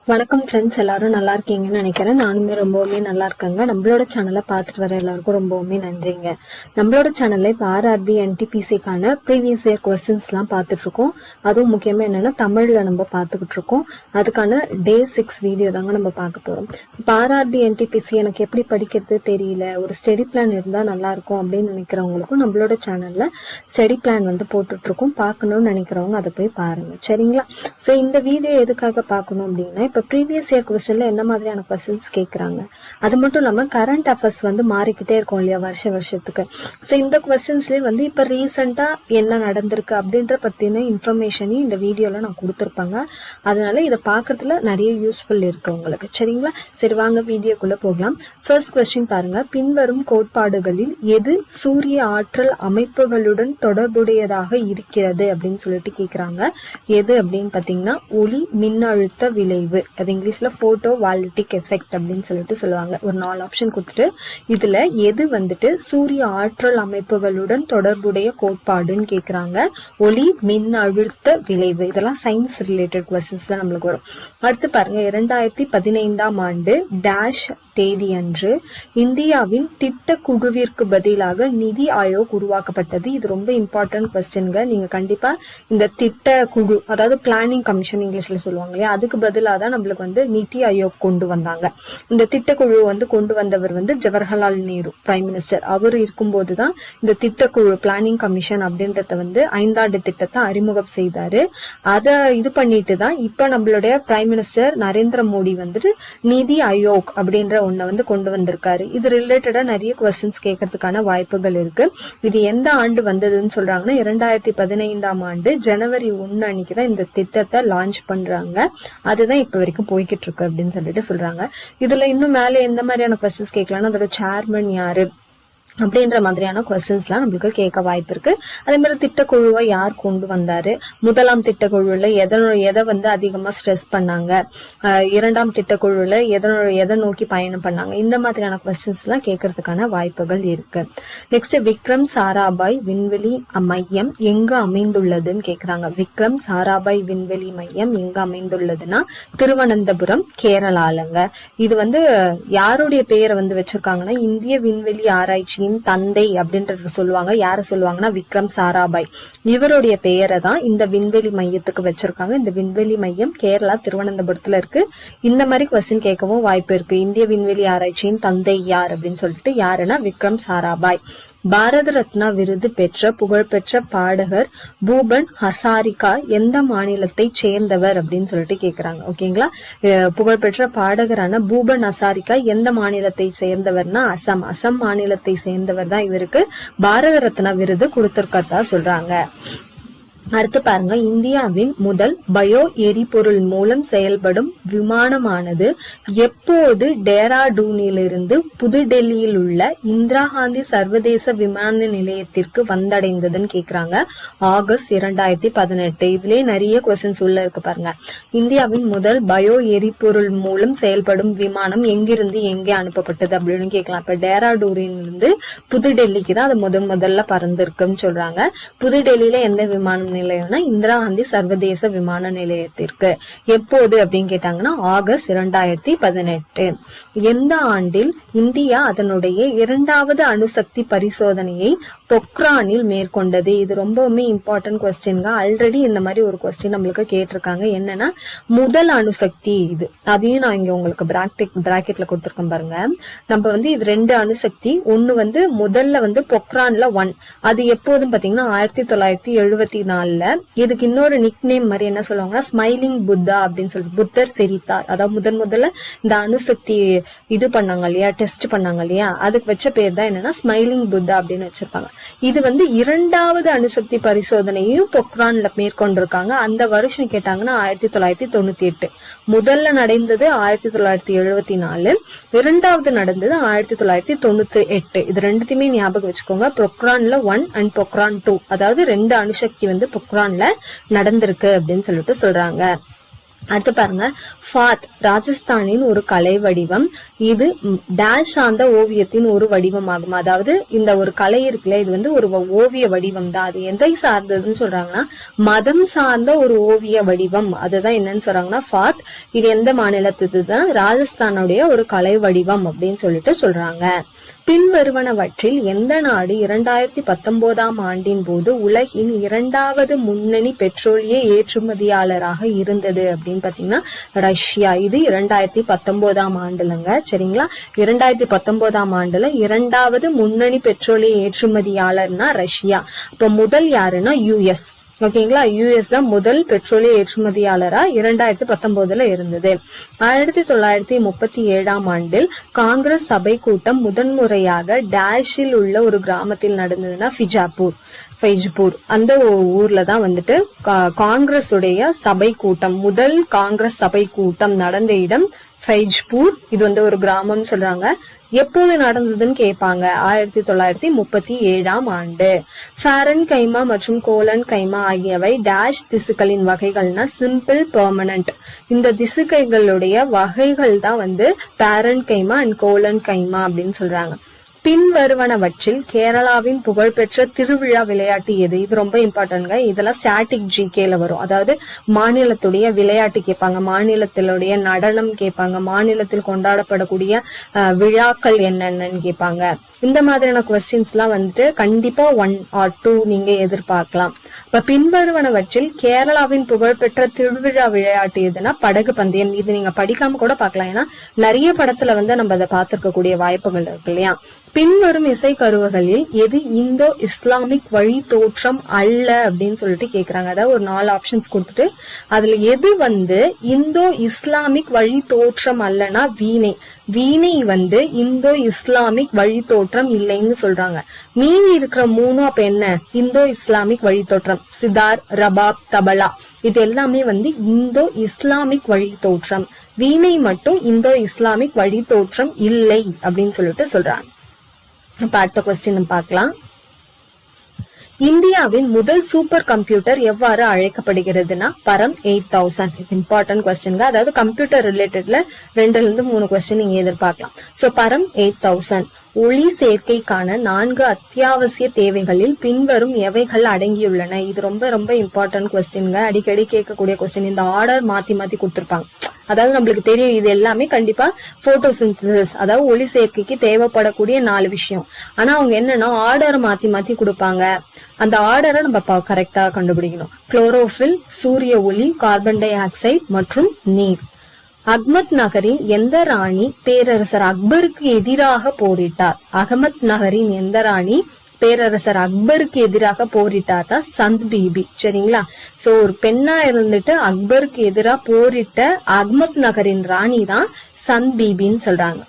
வணக்கம் ஃப்ரெண்ட்ஸ், எல்லாரும் நல்லா இருக்கீங்கன்னு நினைக்கிறேன். நானுமே ரொம்பவுமே நல்லா இருக்கேங்க. நம்மளோட சேனலை பார்த்துட்டு வர எல்லாருக்கும் ரொம்பவுமே நன்றிங்க. நம்மளோட சேனல்ல இப்போ ஆர்ஆர்பி என்டிபிசிக்கான ப்ரீவியஸ் இயர் கொஸ்டின்ஸ்லாம் பார்த்துட்டு இருக்கோம். அதுவும் முக்கியமா என்னன்னா தமிழ்ல நம்ம பார்த்துக்கிட்டு இருக்கோம். அதுக்கான டே 6 வீடியோ தாங்க நம்ம பார்க்க போறோம். இப்போ ஆர்ஆர்பி என்டிபிசி எனக்கு எப்படி படிக்கிறது தெரியல, ஒரு ஸ்டடி பிளான் இருந்தா நல்லா இருக்கும் அப்படின்னு நினைக்கிறவங்களுக்கும் நம்மளோட சேனல்ல ஸ்டடி பிளான் போட்டுட்டு இருக்கோம். பார்க்கணும்னு நினைக்கிறவங்க அதை போய் பாருங்க, சரிங்களா? ஸோ இந்த வீடியோ எதுக்காக பார்க்கணும் அப்படின்னா, இப்போ ப்ரீவியஸ் இயர் கொஸ்டின்ல என்ன மாதிரியான கொஸ்டின்ஸ் கேட்குறாங்க, அது மட்டும் இல்லாமல் கரண்ட் அஃபேர்ஸ் மாறிக்கிட்டே இருக்கும் இல்லையா வருஷத்துக்கு. ஸோ இந்த கொஸ்டின்ஸ்லேயே இப்போ ரீசெண்டாக என்ன நடந்திருக்கு அப்படின்ற பற்றின இன்ஃபர்மேஷனையும் இந்த வீடியோவில் நான் கொடுத்துருப்பாங்க. அதனால இதை பார்க்கறதுல நிறைய யூஸ்ஃபுல் இருக்கு உங்களுக்கு, சரிங்களா? சரி, வாங்க வீடியோக்குள்ள போகலாம். ஃபர்ஸ்ட் கொஸ்டின் பாருங்க. பின்வரும் கோட்பாடுகளில் எது சூரிய ஆற்றல் அமைப்புகளுடன் தொடர்புடையதாக இருக்கிறது அப்படின்னு சொல்லிட்டு கேட்குறாங்க. எது அப்படின்னு பார்த்தீங்கன்னா ஒளி மின்னழுத்த விளைவு, அது இங்கிலீஷ்ல போட்டோ வால்டிக் எஃபெக்ட் அப்படின்னு சொல்லிட்டு சொல்லுவாங்க. ஒரு 4 ஆப்ஷன் கொடுத்துட்டு இதுல எது சூரிய ஆற்றல் அமைப்புகளுடன் தொடர்புடைய கோட்பாடுன்னு கேக்குறாங்க. ஒளி மின்னழுத்த விளைவு, இதெல்லாம் சயின்ஸ் ரிலேட்டட் கொஸ்டின்ஸ் தான் நம்மளுக்கு வரும். அடுத்து பாருங்க, 2015ஆம் ஆண்டு டேஷ் தேதி அன்று இந்தியாவின் திட்ட குழுவிற்கு பதிலாக நிதி ஆயோக் உருவாக்கப்பட்டது. இது ரொம்ப இம்பார்ட்டன்ட் கொஸ்டின்ங்க. நீங்க கண்டிப்பா இந்த திட்ட குழு, அதாவது பிளானிங் கமிஷன் இங்கிலீஷ்ல சொல்லுவாங்க இல்லையா, அதுக்கு பதிலாக தான் நம்மளுக்கு நிதி ஆயோக் கொண்டு வந்தாங்க. இந்த திட்டக்குழு கொண்டு வந்தவர் ஜவஹர்லால் நேரு பிரைம் மினிஸ்டர். அவர் இருக்கும்போதுதான் இந்த திட்டக்குழு பிளானிங் கமிஷன் அப்படின்றத 5ஆண்டு திட்டத்தை அறிமுகம் செய்தாரு. அதை இது பண்ணிட்டு தான் இப்ப நம்மளுடைய பிரைம் மினிஸ்டர் நரேந்திர மோடி நிதி ஆயோக் அப்படின்ற ஒன்ன கொண்டு வந்திருக்காரு. இது ரிலேட்டடா நிறைய கொஸ்டின்ஸ் கேட்கறதுக்கான வாய்ப்புகள் இருக்கு. இது எந்த ஆண்டு வந்ததுன்னு சொல்றாங்கன்னா 2015ஆம் ஆண்டு ஜனவரி 1 அன்னைக்குதான் இந்த திட்டத்தை லான்ச் பண்றாங்க. அதுதான் இப்ப வரைக்கும் போய்கிட்டு இருக்கு அப்படின்னு சொல்லிட்டு சொல்றாங்க. இதுல இன்னும் மேல எந்த மாதிரியான கொஸ்டின்ஸ் கேட்கலாம்னா, அதோட சேர்மன் யாரு அப்படின்ற மாதிரியான கொஸ்டின்ஸ் எல்லாம் நம்மளுக்கு கேட்க வாய்ப்பு இருக்கு. அதே மாதிரி திட்டக்குழுவை யார் கொண்டு வந்தாரு, முதலாம் திட்டக்குழுல எதை அதிகமா ஸ்ட்ரெஸ் பண்ணாங்க, 2ஆம் திட்டக்குழுல எதை நோக்கி பயணம் பண்ணாங்க, இந்த மாதிரியான கொஸ்டின்ஸ் எல்லாம் கேட்கறதுக்கான வாய்ப்புகள் இருக்கு. நெக்ஸ்ட், விக்ரம் சாராபாய் விண்வெளி மையம் எங்கு அமைந்துள்ளதுன்னு கேக்குறாங்க. விக்ரம் சாராபாய் விண்வெளி மையம் எங்கு அமைந்துள்ளதுன்னா திருவனந்தபுரம், கேரளாலங்க. இது யாருடைய பெயரை வச்சிருக்காங்கன்னா இந்திய விண்வெளி ஆராய்ச்சி தந்தை அப்படின்றது சொல்லுவாங்க. யார சொல்லுவாங்கன்னா விக்ரம் சாராபாய். இவருடைய பெயரை தான் இந்த விண்வெளி மையத்துக்கு வச்சிருக்காங்க. இந்த விண்வெளி மையம் கேரளா திருவனந்தபுரத்துல இருக்கு. இந்த மாதிரி கொஸ்டின் கேட்கவும் வாய்ப்பு இருக்கு. இந்திய விண்வெளி ஆராய்ச்சியின் தந்தை யார் அப்படின்னு சொல்லிட்டு, யாருன்னா விக்ரம் சாராபாய். பாரத ரத்னா விருது பெற்ற புகழ்பெற்ற பாடகர் பூபன் ஹசாரிகா எந்த மாநிலத்தை சேர்ந்தவர் அப்படின்னு சொல்லிட்டு கேக்குறாங்க. ஓகேங்களா? புகழ்பெற்ற பாடகரான பூபன் ஹசாரிகா எந்த மாநிலத்தை சேர்ந்தவர்னா அசம் மாநிலத்தை சேர்ந்தவர் தான் இவருக்கு பாரத ரத்னா விருது கொடுத்திருக்கதா சொல்றாங்க. அடுத்து பாருங்க, இந்தியாவின் முதல் பயோ எரிபொருள் மூலம் செயல்படும் விமானமானது எப்போது டேராடூனிலிருந்து புதுடெல்லியில் உள்ள இந்திரா காந்தி சர்வதேச விமான நிலையத்திற்கு வந்தடைந்ததுன்னு கேக்குறாங்க. ஆகஸ்ட் 2018. இதுலயே நிறைய கொஸ்டின்ஸ் உள்ள இருக்கு பாருங்க. இந்தியாவின் முதல் பயோ எரிபொருள் மூலம் செயல்படும் விமானம் எங்கிருந்து எங்கே அனுப்பப்பட்டது அப்படின்னு கேட்கலாம். இப்ப டேராடூனிலிருந்து புதுடெல்லிக்கு தான் அது முதல்ல பறந்திருக்குன்னு சொல்றாங்க. புதுடெல்லியில எந்த விமானம் நிலையம்னா இந்திரா காந்தி சர்வதேச விமான நிலையத்திற்கு. எப்போது அப்படின்னு கேட்டாங்கன்னா ஆகஸ்ட் 2018. எந்த ஆண்டில் இந்தியா அதனுடைய 2வது அணுசக்தி பரிசோதனையை பொக்ரானில் மேற்கொண்டது? இது ரொம்பவுமே இம்பார்ட்டன்ட் கொஸ்டின்ங்க. ஆல்ரெடி இந்த மாதிரி ஒரு கொஸ்டின் நம்மளுக்கு கேட்டிருக்காங்க. என்னன்னா முதல் அணுசக்தி இது, அதையும் நான் இங்க உங்களுக்கு பிராக்கெட்ல கொடுத்திருக்கேன் பாருங்க. நம்ம இது 2 அணுசக்தி. ஒண்ணு முதல்ல பொக்ரான்ல 1. அது எப்போதும் பாத்தீங்கன்னா 1974. இதுக்கு இன்னொரு நிக் நேம் மாதிரி என்ன சொல்லுவாங்கன்னா ஸ்மைலிங் புத்தா அப்படின்னு சொல்லிட்டு, புத்தர் சிரித்தார். அதாவது முதல்ல இந்த அணுசக்தி இது பண்ணாங்க இல்லையா, டெஸ்ட் பண்ணாங்க இல்லையா, அதுக்கு வச்ச பேர் தான் என்னன்னா ஸ்மைலிங் புத்தா அப்படின்னு வச்சிருப்பாங்க. இது 2வது அணுசக்தி பரிசோதனையும் பொக்ரான்ல மேற்கொண்டிருக்காங்க. அந்த வருஷம் கேட்டாங்கன்னா 1998. முதல்ல நடந்தது 1974, 2வது நடந்தது 1998. இது ரெண்டுத்தையுமே ஞாபகம் வச்சுக்கோங்க. பொக்ரான்ல 1 அண்ட் பொக்ரான் 2, அதாவது 2 அணுசக்தி பொக்ரான்ல நடந்திருக்கு அப்படின்னு சொல்லிட்டு சொல்றாங்க. அடுத்து பாருங்க, ஃபாத் ராஜஸ்தானின் ஒரு கலை வடிவம். இது டேஷ் சார்ந்த ஓவியத்தின் ஒரு வடிவமாகும். அதாவது இந்த ஒரு கலை இருக்குல்ல, இது வந்து ஒரு ஓவிய வடிவம் தான். அது எதை சார்ந்ததுன்னு சொல்றாங்கன்னா மதம் சார்ந்த ஒரு ஓவிய வடிவம். அதுதான் என்னன்னு சொல்றாங்கன்னா ஃபாத். இது எந்த மாநிலத்துக்கு தான்? ராஜஸ்தானுடைய ஒரு கலை வடிவம் அப்படின்னு சொல்லிட்டு சொல்றாங்க. பின்வருவனவற்றில் எந்த நாடு 2019ஆம் ஆண்டின் போது உலகின் 2வது முன்னணி பெட்ரோலிய ஏற்றுமதியாளராக இருந்தது அப்படின்னு பாத்தீங்கன்னா ரஷ்யா. இது 2019ஆம் ஆண்டுலங்க. சரிங்களா, 2019ஆம் ஆண்டுல 2வது முன்னணி பெட்ரோலிய ஏற்றுமதியாளர்னா ரஷ்யா. இப்ப முதல் யாருன்னா யுஎஸ். ஓகேங்களா, யுஎஸ் தான் முதல் பெட்ரோலிய ஏற்றுமதியாளரா 2019 இருந்தது. 1937ஆம் ஆண்டில் காங்கிரஸ் சபை கூட்டம் முதன்முறையாக டேஷில் உள்ள ஒரு கிராமத்தில் நடந்ததுன்னா ஃபைஜ்பூர். அந்த ஊர்ல தான் வந்துட்டு காங்கிரஸ் உடைய சபை கூட்டம், முதல் காங்கிரஸ் சபை கூட்டம் நடந்த இடம் ஃபைஜ்பூர். இது வந்து ஒரு கிராமம் சொல்றாங்க. எப்போது நடந்ததுன்னு கேட்பாங்க. 1937ஆம் ஆண்டு. ஃபாரன் கைமா மற்றும் கோலன் கைமா ஆகியவை டேஷ் திசுக்களின் வகைகள்னா சிம்பிள் பெர்மனன்ட். இந்த திசுக்கைகளுடைய வகைகள் தான் வந்து பேரன் கைமா அண்ட் கோலன் கைமா அப்படின்னு சொல்றாங்க. பின்வருவனவற்றில் கேரளாவின் புகழ்பெற்ற திருவிழா விளையாட்டு எது? இது ரொம்ப இம்பார்ட்டன்ட்ங்க. இதெல்லாம் ஸ்டாட்டிக் ஜிகேல வரும். அதாவது மாநிலத்துடைய விளையாட்டு கேட்பாங்க, மாநிலத்தினுடைய நடனம் கேட்பாங்க, மாநிலத்தில் கொண்டாடப்படக்கூடிய விழாக்கள் என்னென்னு கேட்பாங்க. இந்த மாதிரியான கொஸ்டின்ஸ் எல்லாம் வந்துட்டு கண்டிப்பா 1 or 2 நீங்க எதிர்பார்க்கலாம். இப்ப பின்வருவனவற்றில் கேரளாவின் புகழ்பெற்ற திருவிழா விளையாட்டு எதுனா படகு பந்தயம். இது நீங்க படிக்காம கூட பாக்கலாம், ஏன்னா நிறைய படத்துல வந்து நம்ம அதை பார்த்திருக்க கூடிய வாய்ப்புகள் இருக்கு இல்லையா. பின்வரும் இசை கருவிகளில் எது இந்தோ இஸ்லாமிக் வழி தோற்றம் அல்ல அப்படின்னு சொல்லிட்டு கேக்குறாங்க. அதாவது ஒரு 4 ஆப்ஷன்ஸ் கொடுத்துட்டு அதுல எது வந்து இந்தோ இஸ்லாமிக் வழி தோற்றம் அல்லனா வீணை வந்து இந்தோ இஸ்லாமிக் வழி தோற்றம் இல்லைன்னு சொல்றாங்க. மீதி இருக்கிற 3 அப்ப என்ன? இந்தோ இஸ்லாமிக் வழி தோற்றம். சிதார், ரபாப், தபலா இது எல்லாமே வந்து இந்தோ இஸ்லாமிக் வழி தோற்றம். வீணை மட்டும் இந்தோ இஸ்லாமிக் வழி தோற்றம் இல்லை அப்படின்னு சொல்லிட்டு சொல்றாங்க. இப்ப அடுத்த கொஸ்டின் பார்க்கலாம். இந்தியாவின் முதல் சூப்பர் கம்ப்யூட்டர் எவ்வாறு அழைக்கப்படுகிறதுனா பரம் 8000. Important question. அதாவது கம்ப்யூட்டர் ரிலேட்டட்ல 2 to 3 கொஸ்டின் நீங்க எதிர்பார்க்கலாம். சோ பரம் 8000. ஒளி சேர்க்கைக்கான 4 அத்தியாவசிய தேவைகளில் பின்வரும் எவைகள் அடங்கியுள்ளன? இது ரொம்ப ரொம்ப இம்பார்ட்டன்ட் கொஸ்டின்ங்க. அடிக்கடி கேட்கக்கூடிய கொஸ்டின். இந்த ஆர்டர் மாத்தி கொடுத்திருப்பாங்க. அதாவது நம்மளுக்கு தெரியும் இது எல்லாமே கண்டிப்பா போட்டோசிந்தசிஸ், அதாவது ஒளி சேர்க்கைக்கு தேவைப்படக்கூடிய 4 விஷயம். ஆனா அவங்க என்னன்னா ஆர்டர் மாத்தி கொடுப்பாங்க. அந்த ஆர்டரை நம்ம கரெக்டா கண்டுபிடிக்கணும். குளோரோபில், சூரிய ஒளி, கார்பன் டை ஆக்சைடு மற்றும் நீர். அகமத் நகரின் எந்த ராணி பேரரசர் அக்பருக்கு எதிராக போரிட்டார்? அகமத் நகரின் எந்த ராணி பேரரசர் அக்பருக்கு எதிராக போரிட்டார்னா சந்த் பிபி. சரிங்களா, சோ ஒரு பெண்ணா இருந்துட்டு அக்பருக்கு எதிராக போரிட்ட அகமத் நகரின் ராணி தான் சந்த் பிபின்னு சொல்றாங்க.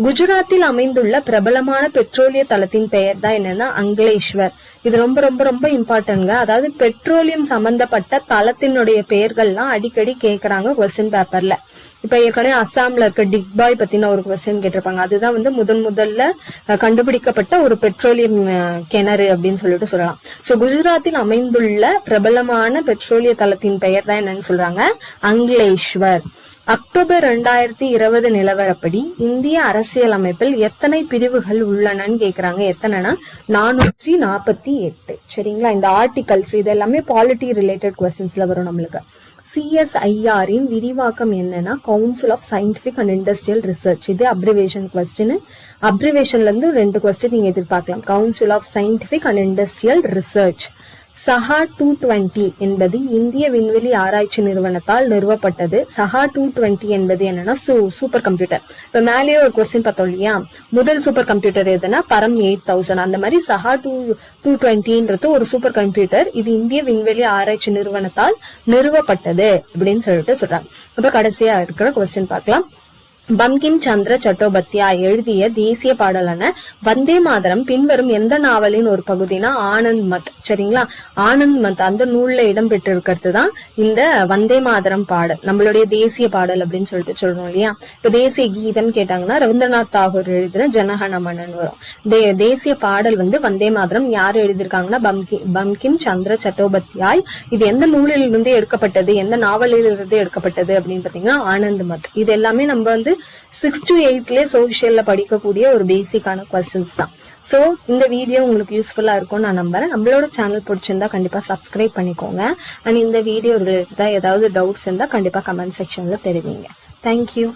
குஜராத்தில் அமைந்துள்ள பிரபலமான பெட்ரோலிய தளத்தின் பெயர் தான் என்னன்னா அங்கலேஸ்வர். இது ரொம்ப ரொம்ப ரொம்ப இம்பார்ட்டன்ட்ங்க. அதாவது பெட்ரோலியம் சம்பந்தப்பட்ட தளத்தினுடைய பெயர்கள்லாம் அடிக்கடி கேக்குறாங்க கொஸ்டின் பேப்பர்ல. இப்ப ஏற்கனவே அஸ்ஸாம்ல இருக்க டிக்பாய் பத்தின ஒரு கொஸ்டின் கேட்டிருப்பாங்க. அதுதான் வந்து முதல்ல கண்டுபிடிக்கப்பட்ட ஒரு பெட்ரோலியம் கிணறு அப்படின்னு சொல்லிட்டு சொல்லலாம். சோ குஜராத்தில் அமைந்துள்ள பிரபலமான பெட்ரோலிய தளத்தின் பெயர் தான் என்னன்னு சொல்றாங்க அங்கலேஸ்வர். அக்டோபர் 2020 நிலவரப்படி இந்திய அரசியலமைப்பில் எத்தனை பிரிவுகள் உள்ளனன்னு கேக்குறாங்க. எத்தனைனா 448. சரிங்களா, இந்த ஆர்டிகல்ஸ் இது எல்லாமே பாலிட்டி ரிலேட்டட் கொஸ்டின்ஸ்ல வரும் நம்மளுக்கு. CSIRன் விரிவாக்கம் என்னன்னா council of scientific and industrial research. இது அப்ரிவேஷன் கொஸ்டின். அப்ரிவேஷன்ல இருந்து 2 கொஸ்டின் நீங்க எதிர்பார்க்கலாம். Council of scientific and industrial research. Saha 220 என்பது இந்திய விண்வெளி ஆராய்ச்சி நிறுவனத்தால் நிறுவப்பட்டது. சஹா 220 என்பது என்னன்னா சூப்பர் கம்ப்யூட்டர். இப்ப மேலேயே ஒரு கொஸ்டின் பார்த்தோம் இல்லையா, முதல் சூப்பர் கம்ப்யூட்டர் எதுனா பரம் 8000. அந்த மாதிரி சஹா 220 ஒரு சூப்பர் கம்ப்யூட்டர். இது இந்திய விண்வெளி ஆராய்ச்சி நிறுவனத்தால் நிறுவப்பட்டது அப்படின்னு சொல்லிட்டு சொல்றாங்க. அப்ப கடைசியா இருக்கிற கொஸ்டின் பார்க்கலாம். பங்கிம் சந்திர சட்டோபாத்யாய் எழுதிய தேசிய பாடலான வந்தே மாதரம் பின்வரும் எந்த நாவலின் ஒரு பகுதினா ஆனந்த் மத். சரிங்களா, ஆனந்த் மத் அந்த நூல்ல இடம் பெற்று இருக்கிறது தான் இந்த வந்தே மாதரம் பாடல், நம்மளுடைய தேசிய பாடல் அப்படின்னு சொல்லிட்டு சொல்றோம் இல்லையா. இப்ப தேசிய கீதம் கேட்டாங்கன்னா ரவீந்திரநாத் தாகூர் எழுதின ஜனகணமனன் வரும். தேசிய பாடல் வந்து வந்தே மாதரம் யாரு எழுதியிருக்காங்கன்னா பங்கிம் சந்திர சட்டோபாத்யாய். இது எந்த நூலில் இருந்து எடுக்கப்பட்டது, எந்த நாவலில் இருந்து எடுக்கப்பட்டது அப்படின்னு பாத்தீங்கன்னா ஆனந்த் மத். இது எல்லாமே நம்ம வந்து 6th to 8th சோசியல்ல படிக்கக்கூடிய ஒரு பேசிக்கான கொஸ்டின்ஸ் தான். சோ இந்த வீடியோ உங்களுக்கு யூஸ்ஃபுல்லா இருக்கும் நான் நம்புறேன். நம்மளோட சேனல் பிடிச்சிருந்தா கண்டிப்பா சப்ஸ்கிரைப் பண்ணிக்கோங்க. அண்ட் இந்த வீடியோ ரிலேட்டடா ஏதாவது டவுட்ஸ் இருந்தா கண்டிப்பா கமெண்ட் செக்ஷன்ல தெரிவிங்க. தேங்க்யூ.